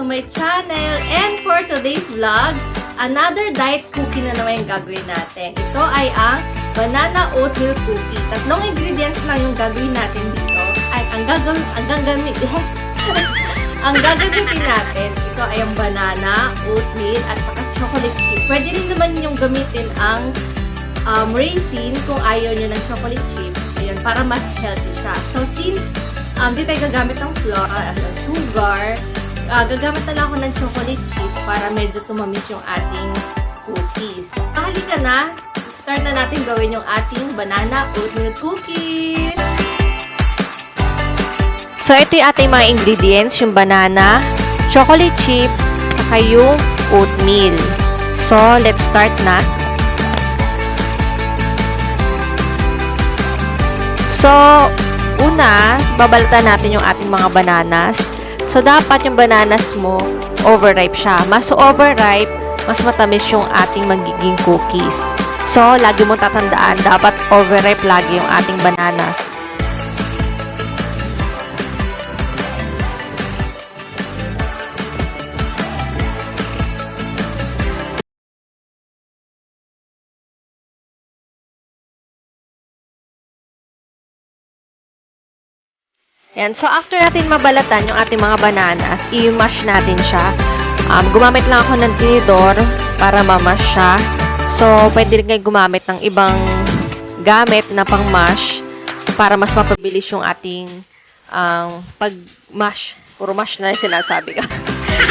my channel. And for today's vlog, another diet cookie na naman yung gagawin natin. Ito ay ang banana oatmeal cookie. Tatlong ingredients lang yung gagawin natin dito. Ay, ang gagamitin natin, ito ay ang banana, oatmeal, at saka chocolate chip. Pwede rin naman yung gamitin ang raisin kung ayaw nyo ng chocolate chip. Ayun, para mas healthy siya. So, since di tayo gagamit ng flour, sugar, gagamit na lang ako ng chocolate chip para medyo tumamis yung ating cookies. Halika na, start na natin gawin yung ating banana oatmeal cookies. So, ito yung ating mga ingredients, yung banana, chocolate chip, saka yung oatmeal. So, let's start na. So, una, babalatan natin yung ating mga bananas. So, dapat yung bananas mo, overripe siya. Mas overripe, mas matamis yung ating magiging cookies. So, lagi mong tatandaan, dapat overripe lagi yung ating bananas. Yan. So, after natin mabalatan yung ating mga bananas, i-mash natin siya. Gumamit lang ako ng tinidor para ma-mash siya. So, pwede rin kayo gumamit ng ibang gamit na pang-mash para mas mapabilis yung ating pag-mash. Puro mash na yung sinasabi ko.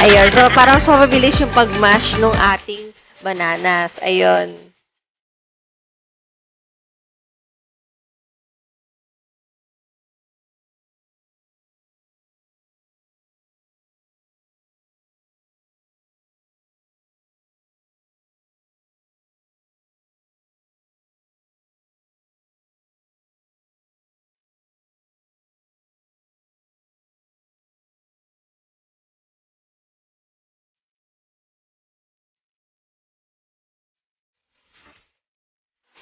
Ayun. So, para mas mapabilis yung pag-mash ng ating bananas. Ayun.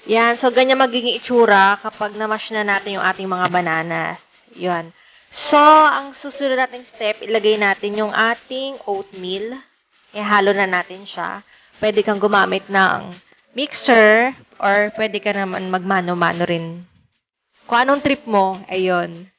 Yan. So, ganyan magiging itsura kapag na-mash na natin yung ating mga bananas. Yan. So, ang susunod nating step, ilagay natin yung ating oatmeal. Ihalo na natin siya. Pwede kang gumamit ng mixer or pwede ka naman magmano-mano rin. Kung anong trip mo, ayun.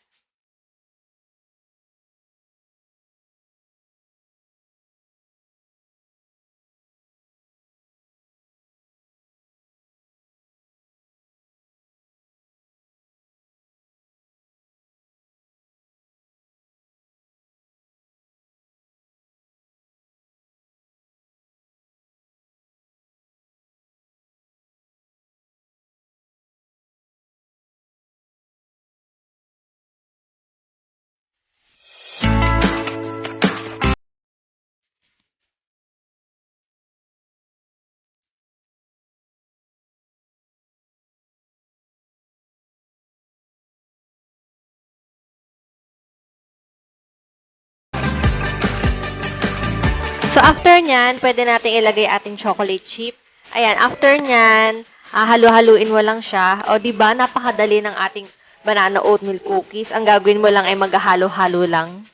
So, after nyan, pwede natin ilagay ating chocolate chip. Ayan, after nyan, halu-haluin mo lang siya. O, diba, napakadali ng ating banana oatmeal cookies. Ang gagawin mo lang ay maghalo-halo lang.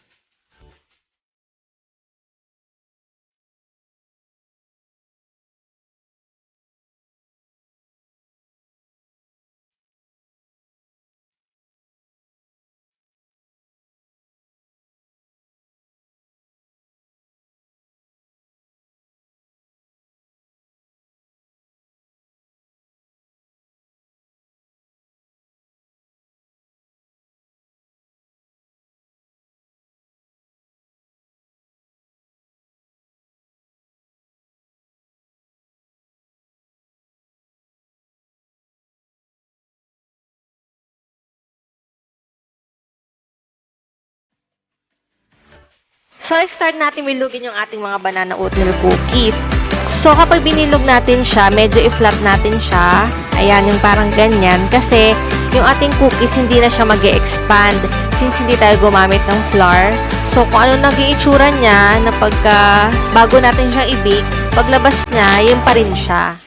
So, start natin bilugin yung ating mga banana oatmeal cookies. So, kapag binilog natin siya, medyo i-flat natin siya. Ayan, yung parang ganyan. Kasi, yung ating cookies, hindi na siya mag-e-expand since hindi tayo gumamit ng flour. So, kung ano naging itsura niya na bago natin siya i-bake, paglabas niya, yun pa rin siya.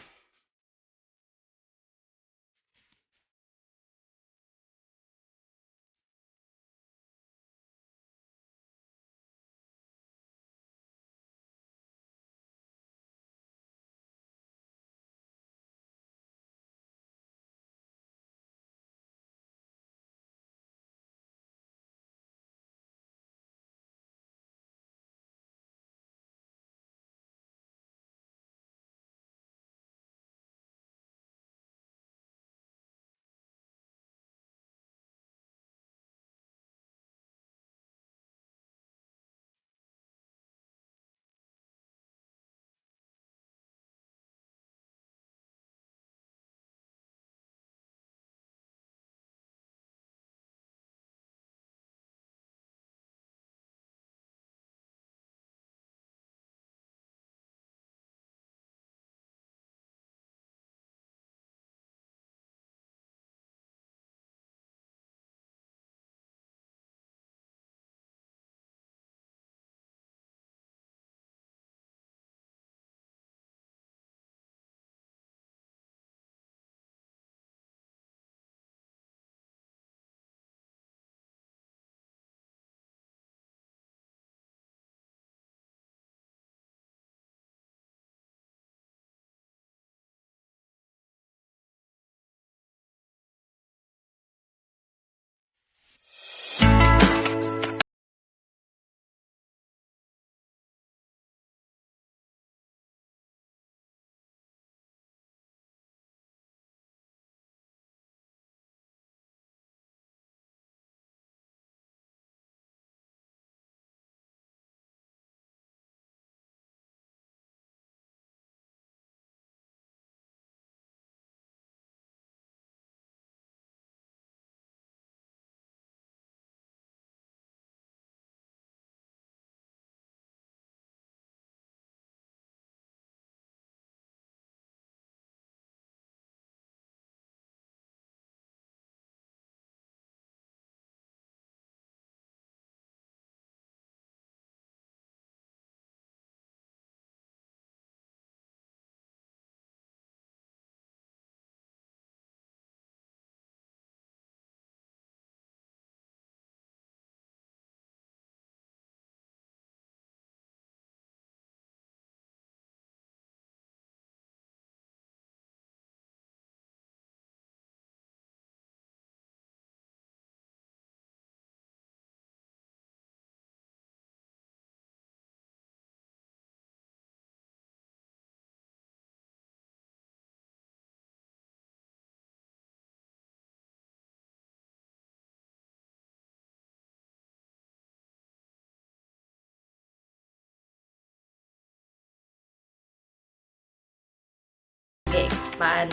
expand.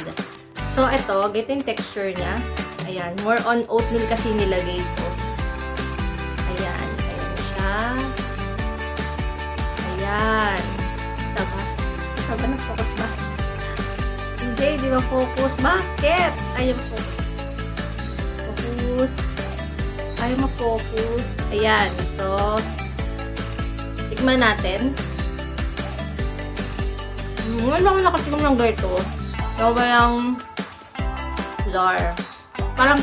So, ito, ganito yung texture niya. Ayan, more on oatmeal kasi nilagay ko. Ayan, ayan siya. Ayan. Taba? Taba na focus ba? Hindi, di ba focus? Bakit? Ayaw focus. Focus. Ayaw ma-focus. Ayan, so, tikman natin. Ngayon ako nakatikom ng ganito. So, walang flour. Parang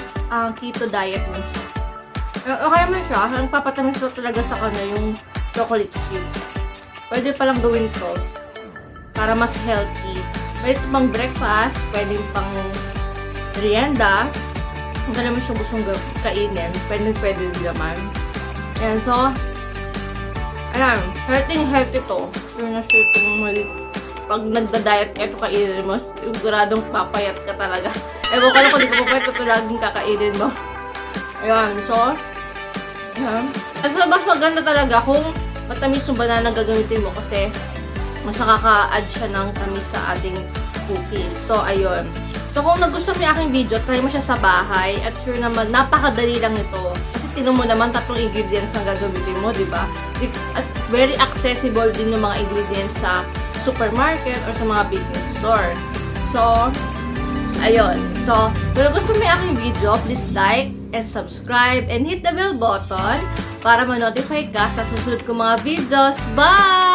keto diet din siya. Okay naman siya. Ang papatamis ko talaga sa kanya yung chocolate chip. Pwede palang gawin to para mas healthy. Pwede pang breakfast, pwede pang merienda. Kung ka naman siya gustong kainin, pwede din naman. Ayan, so, ayan, healthy to. Sure na sure kung pag nagda-diet ka, ito kainin mo, siguradong papayat ka talaga. Ewan ko lang kung di ka papayat, ito laging kakainin mo. Ayan, so, ayan. So, mas maganda talaga kung matamis yung banana gagamitin mo kasi mas nakaka-add siya ng tamis sa ating cookies. So, ayun. So, kung nagustuhan mo yung aking video, try mo siya sa bahay at sure naman, napakadali lang ito. Kasi tinan mo naman, 3 ingredients ang gagamitin mo, di ba? At very accessible din yung mga ingredients sa supermarket or sa mga baking store. So, ayun. So, kung gusto mo yung aking video, please like and subscribe and hit the bell button para ma-notify ka sa susunod kong mga videos. Bye!